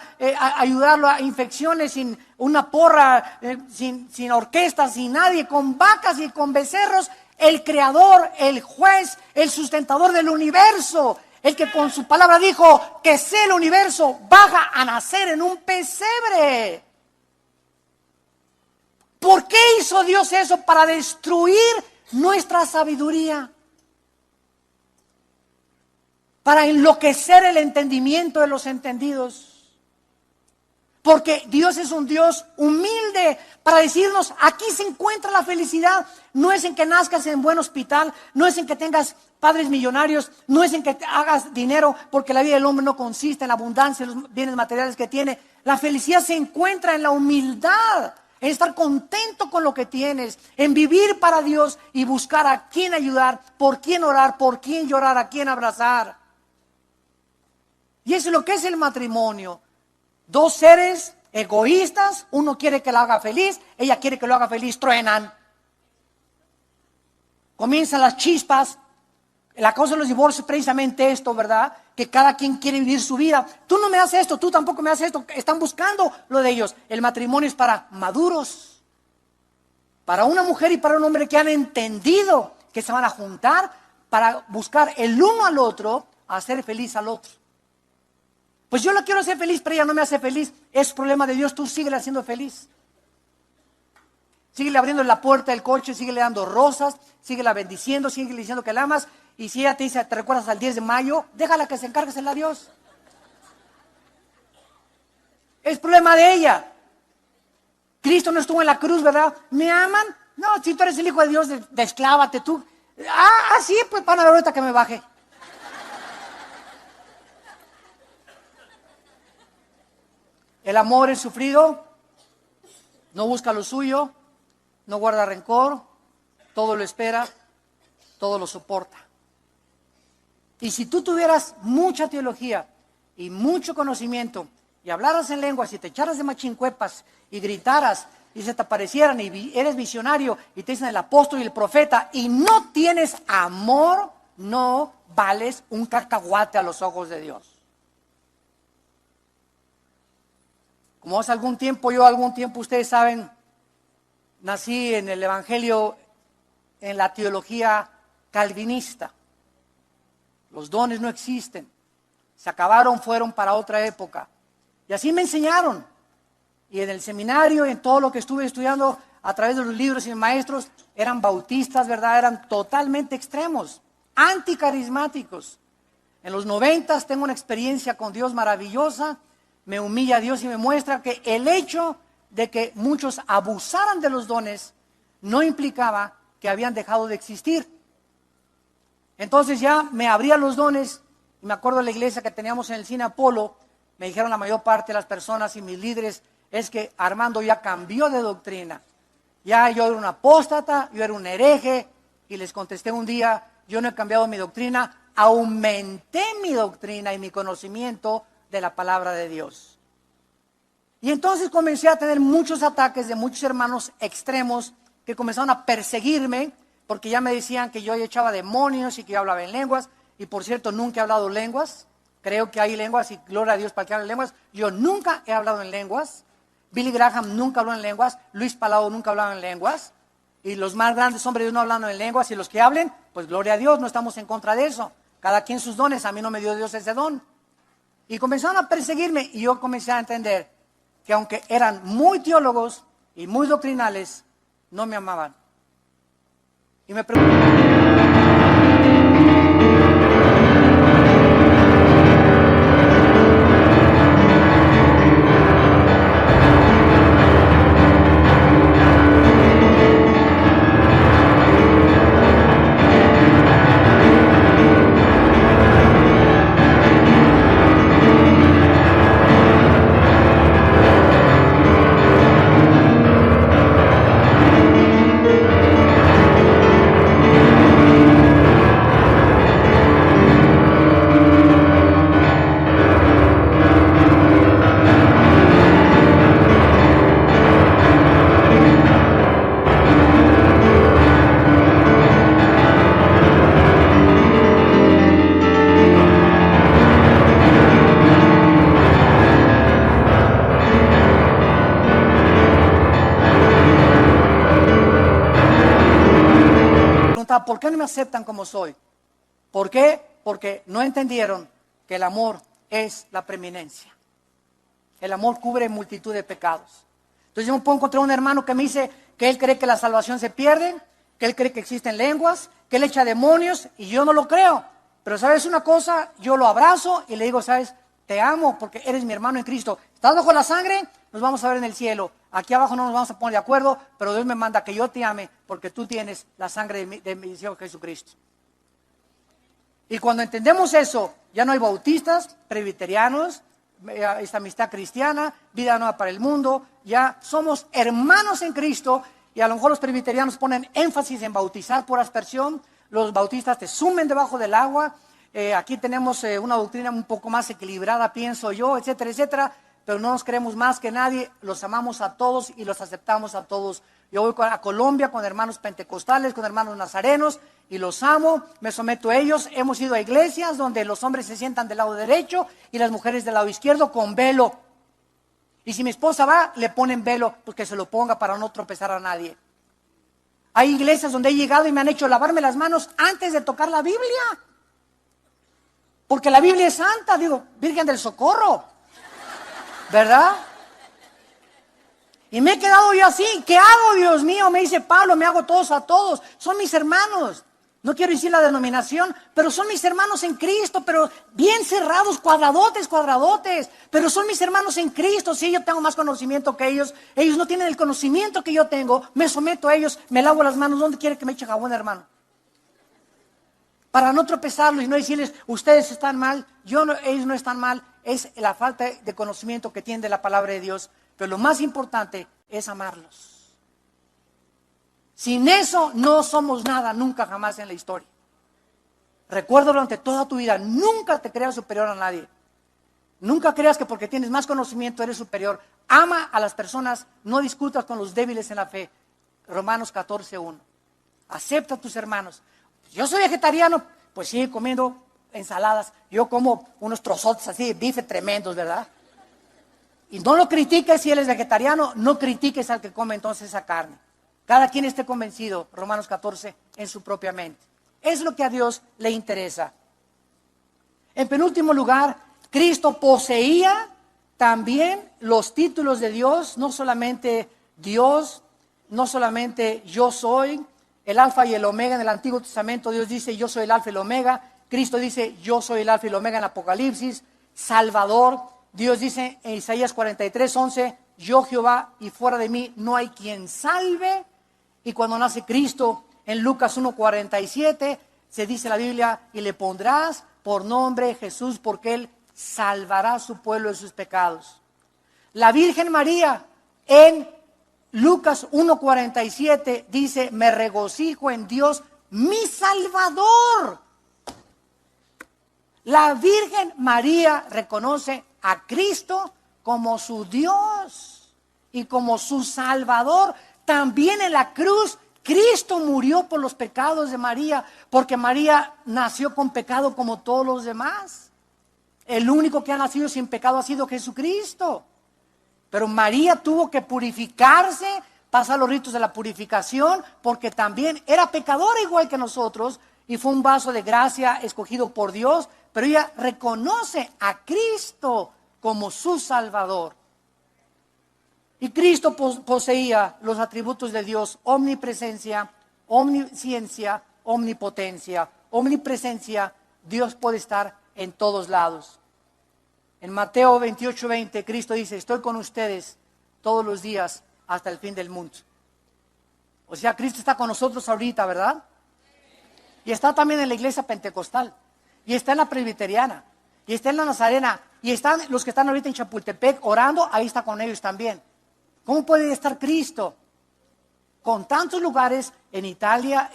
S1: ayudarlo a infecciones, sin una porra, sin orquesta, sin nadie, con vacas y con becerros. El creador, el juez, el sustentador del universo, el que con su palabra dijo que sea el universo, baja a nacer en un pesebre. ¿Por qué hizo Dios eso? Para destruir nuestra sabiduría, para enloquecer el entendimiento de los entendidos. Porque Dios es un Dios humilde para decirnos, aquí se encuentra la felicidad. No es en que nazcas en buen hospital, no es en que tengas padres millonarios, no es en que hagas dinero, porque la vida del hombre no consiste en la abundancia de los bienes materiales que tiene. La felicidad se encuentra en la humildad, en estar contento con lo que tienes, en vivir para Dios y buscar a quién ayudar, por quién orar, por quién llorar, a quién abrazar. Y eso es lo que es el matrimonio. Dos seres egoístas, uno quiere que lo haga feliz, ella quiere que lo haga feliz, truenan. Comienzan las chispas, La causa de los divorcios es precisamente esto, ¿verdad? Que cada quien quiere vivir su vida. Tú no me haces esto, tú tampoco me haces esto. Están buscando lo de ellos. El matrimonio es para maduros. Para una mujer y para un hombre que han entendido que se van a juntar para buscar el uno al otro, a hacer feliz al otro. Pues yo la quiero hacer feliz, pero ella no me hace feliz. Es problema de Dios, tú síguela haciendo feliz. Síguele abriendo la puerta del coche, síguele dando rosas, síguela bendiciendo, síguele diciendo que la amas. Y si ella te dice, ¿te recuerdas al 10 de mayo? Déjala que se encargue a Dios. Es problema de ella. Cristo no estuvo en la cruz, ¿verdad? ¿Me aman? No, si tú eres el Hijo de Dios, desclávate tú. Sí, pues van a ver ahorita que me baje. El amor es sufrido, no busca lo suyo, no guarda rencor, todo lo espera, todo lo soporta. Y si tú tuvieras mucha teología y mucho conocimiento y hablaras en lenguas y te echaras de machincuepas y gritaras y se te aparecieran y eres visionario y te dicen el apóstol y el profeta y no tienes amor, no vales un cacahuate a los ojos de Dios. Como hace algún tiempo, ustedes saben, nací en el evangelio, en la teología calvinista. Los dones no existen. Se acabaron, fueron para otra época. Y así me enseñaron. Y en el seminario, en todo lo que estuve estudiando a través de los libros y mis maestros, eran bautistas, ¿verdad? Eran totalmente extremos, anticarismáticos. En los 90 tengo una experiencia con Dios maravillosa. Me humilla Dios y me muestra que el hecho de que muchos abusaran de los dones no implicaba que habían dejado de existir. Entonces ya me abría los dones, y me acuerdo de la iglesia que teníamos en el Cine Apolo, me dijeron la mayor parte de las personas y mis líderes, es que Armando ya cambió de doctrina. Ya yo era un apóstata, yo era un hereje, y les contesté un día, yo no he cambiado mi doctrina, aumenté mi doctrina y mi conocimiento de la palabra de Dios. Y entonces comencé a tener muchos ataques de muchos hermanos extremos que comenzaron a perseguirme, porque ya me decían que yo echaba demonios y que yo hablaba en lenguas, y por cierto nunca he hablado lenguas, creo que hay lenguas y gloria a Dios para el que hable lenguas, yo nunca he hablado en lenguas, Billy Graham nunca habló en lenguas, Luis Palau nunca hablaba en lenguas, y los más grandes hombres de Dios no hablan en lenguas, y los que hablen, pues gloria a Dios, no estamos en contra de eso, cada quien sus dones, a mí no me dio Dios ese don. Y comenzaron a perseguirme, y yo comencé a entender que aunque eran muy teólogos y muy doctrinales, no me amaban. Y me pregunté, ¿por qué no me aceptan como soy? ¿Por qué? Porque no entendieron que el amor es la preeminencia. El amor cubre multitud de pecados. Entonces yo me puedo encontrar un hermano que me dice que él cree que la salvación se pierde, que él cree que existen lenguas, que él echa demonios, y yo no lo creo. Pero ¿sabes una cosa? Yo lo abrazo y le digo, ¿sabes? Te amo porque eres mi hermano en Cristo. ¿Estás bajo la sangre? Nos vamos a ver en el cielo. Aquí abajo no nos vamos a poner de acuerdo, pero Dios me manda que yo te ame porque tú tienes la sangre de mi Señor Jesucristo. Y cuando entendemos eso, ya no hay bautistas, presbiterianos, esta amistad cristiana, vida nueva para el mundo, ya somos hermanos en Cristo, y a lo mejor los presbiterianos ponen énfasis en bautizar por aspersión, los bautistas te sumen debajo del agua, aquí tenemos una doctrina un poco más equilibrada, pienso yo, etcétera, etcétera, pero no nos creemos más que nadie, los amamos a todos y los aceptamos a todos. Yo voy a Colombia con hermanos pentecostales, con hermanos nazarenos, y los amo, me someto a ellos. Hemos ido a iglesias donde los hombres se sientan del lado derecho y las mujeres del lado izquierdo con velo. Y si mi esposa va, le ponen velo, pues que se lo ponga para no tropezar a nadie. Hay iglesias donde he llegado y me han hecho lavarme las manos antes de tocar la Biblia. Porque la Biblia es santa, digo, Virgen del Socorro, ¿verdad? Y me he quedado yo así, ¿qué hago, Dios mío? Me dice Pablo, me hago todos a todos, son mis hermanos. No quiero decir la denominación, pero son mis hermanos en Cristo, pero bien cerrados, cuadradotes, pero son mis hermanos en Cristo. Si yo tengo más conocimiento que ellos no tienen el conocimiento que yo tengo, me someto a ellos, me lavo las manos. ¿Dónde quiere que me eche jabón, hermano? Para no tropezarlos y no decirles, ustedes están mal, ellos no están mal, es la falta de conocimiento que tienen de la palabra de Dios. Pero lo más importante es amarlos. Sin eso no somos nada, nunca jamás en la historia. Recuerda durante toda tu vida, nunca te creas superior a nadie. Nunca creas que porque tienes más conocimiento eres superior. Ama a las personas, no discutas con los débiles en la fe. Romanos 14:1. Acepta a tus hermanos. Yo soy vegetariano, pues sigue comiendo ensaladas. Yo como unos trozotes así de bife tremendos, ¿verdad? Y no lo critiques si él es vegetariano, no critiques al que come entonces esa carne. Cada quien esté convencido, Romanos 14, en su propia mente. Es lo que a Dios le interesa. En penúltimo lugar, Cristo poseía también los títulos de Dios, no solamente Dios, no solamente yo soy, el alfa y el omega. En el Antiguo Testamento Dios dice yo soy el alfa y el omega. Cristo dice yo soy el alfa y el omega en Apocalipsis. Salvador, Dios dice en Isaías 43:11, yo Jehová y fuera de mí no hay quien salve. Y cuando nace Cristo, en Lucas 1:47, se dice la Biblia, y le pondrás por nombre Jesús, porque Él salvará a su pueblo de sus pecados. La Virgen María, en Lucas 1:47, dice, me regocijo en Dios, mi Salvador. La Virgen María reconoce a Cristo como su Dios y como su Salvador. También en la cruz, Cristo murió por los pecados de María, porque María nació con pecado como todos los demás. El único que ha nacido sin pecado ha sido Jesucristo. Pero María tuvo que purificarse, pasar los ritos de la purificación, porque también era pecadora igual que nosotros, y fue un vaso de gracia escogido por Dios, pero ella reconoce a Cristo como su Salvador. Y Cristo poseía los atributos de Dios: omnipresencia, omnisciencia, omnipotencia. Omnipresencia, Dios puede estar en todos lados. En Mateo 28:20, Cristo dice, estoy con ustedes todos los días hasta el fin del mundo. O sea, Cristo está con nosotros ahorita, ¿verdad? Y está también en la iglesia pentecostal, y está en la presbiteriana, y está en la nazarena, y están los que están ahorita en Chapultepec orando, ahí está con ellos también. ¿Cómo puede estar Cristo con tantos lugares en Italia,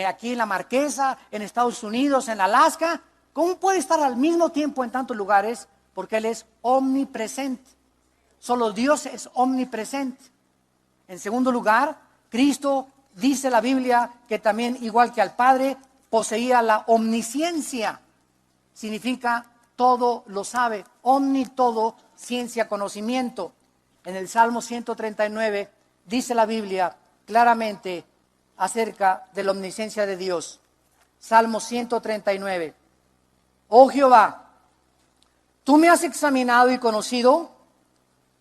S1: aquí en la Marquesa, en Estados Unidos, en Alaska? ¿Cómo puede estar al mismo tiempo en tantos lugares? Porque Él es omnipresente. Solo Dios es omnipresente. En segundo lugar, Cristo, dice la Biblia, que también, igual que al Padre, poseía la omnisciencia. Significa todo lo sabe. Omni, todo, ciencia, conocimiento. En el Salmo 139 dice la Biblia claramente acerca de la omnisciencia de Dios. Salmo 139. Oh Jehová, tú me has examinado y conocido,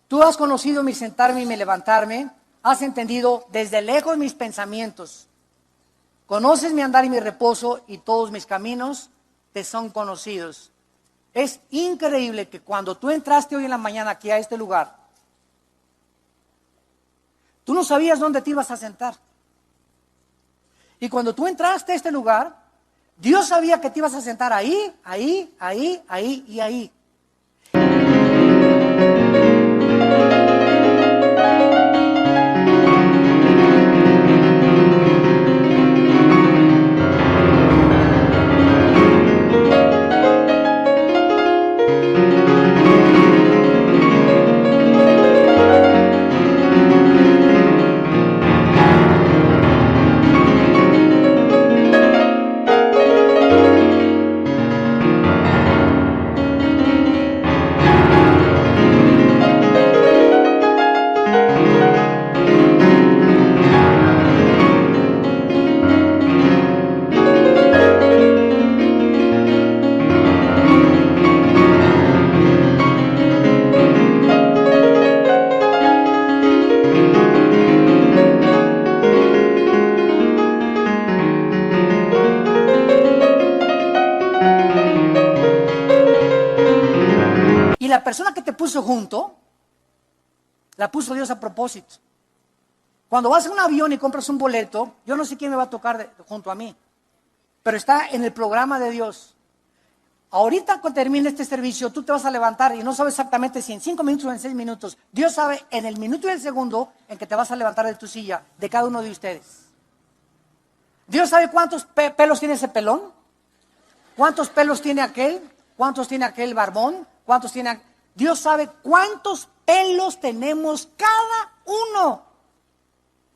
S1: tú has conocido mi sentarme y mi levantarme, has entendido desde lejos mis pensamientos. Conoces mi andar y mi reposo, y todos mis caminos te son conocidos. Es increíble que cuando tú entraste hoy en la mañana aquí a este lugar, tú no sabías dónde te ibas a sentar. Y cuando tú entraste a este lugar, Dios sabía que te ibas a sentar ahí, ahí, ahí, ahí y ahí. Y la persona que te puso junto, la puso Dios a propósito. Cuando vas en un avión y compras un boleto, yo no sé quién me va a tocar junto a mí, pero está en el programa de Dios. Ahorita cuando termine este servicio, tú te vas a levantar y no sabes exactamente si en 5 minutos o en 6 minutos. Dios sabe en el minuto y el segundo en que te vas a levantar de tu silla, de cada uno de ustedes. Dios sabe cuántos pelos tiene ese pelón, cuántos pelos tiene aquel, cuántos tiene aquel barbón, cuántos tiene... Dios sabe cuántos pelos tenemos cada uno.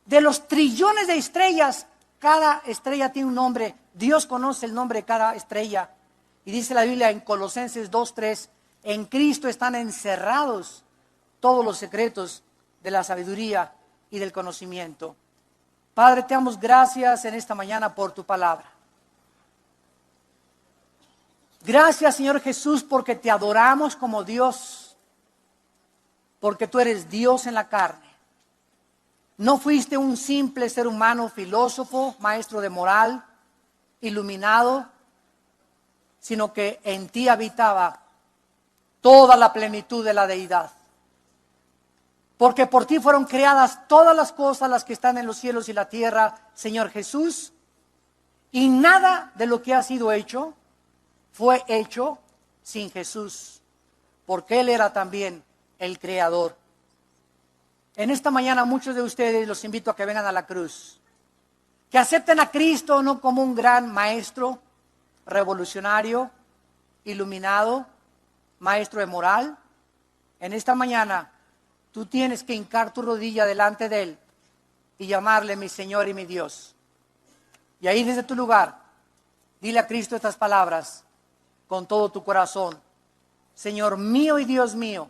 S1: De los trillones de estrellas, cada estrella tiene un nombre. Dios conoce el nombre de cada estrella. Y dice la Biblia en Colosenses 2:3, en Cristo están encerrados todos los secretos de la sabiduría y del conocimiento. Padre, te damos gracias en esta mañana por tu palabra. Gracias, Señor Jesús, porque te adoramos como Dios, porque tú eres Dios en la carne. No fuiste un simple ser humano, filósofo, maestro de moral, iluminado, sino que en ti habitaba toda la plenitud de la deidad. Porque por ti fueron creadas todas las cosas, las que están en los cielos y la tierra, Señor Jesús, y nada de lo que ha sido hecho fue hecho sin Jesús, porque Él era también el creador. En esta mañana muchos de ustedes los invito a que vengan a la cruz, que acepten a Cristo no como un gran maestro, revolucionario, iluminado, maestro de moral. En esta mañana tú tienes que hincar tu rodilla delante de Él y llamarle mi Señor y mi Dios. Y ahí desde tu lugar, dile a Cristo estas palabras con todo tu corazón. Señor mío y Dios mío,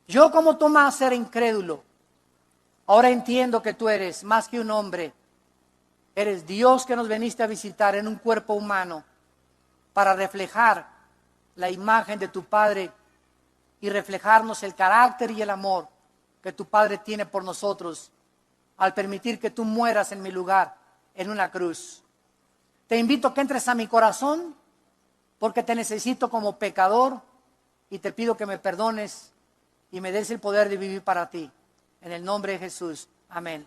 S1: yo como Tomás era incrédulo, ahora entiendo que tú eres más que un hombre. Eres Dios que nos viniste a visitar en un cuerpo humano para reflejar la imagen de tu Padre y reflejarnos el carácter y el amor que tu Padre tiene por nosotros al permitir que tú mueras en mi lugar en una cruz. Te invito a que entres a mi corazón porque te necesito como pecador y te pido que me perdones y me des el poder de vivir para ti. En el nombre de Jesús. Amén.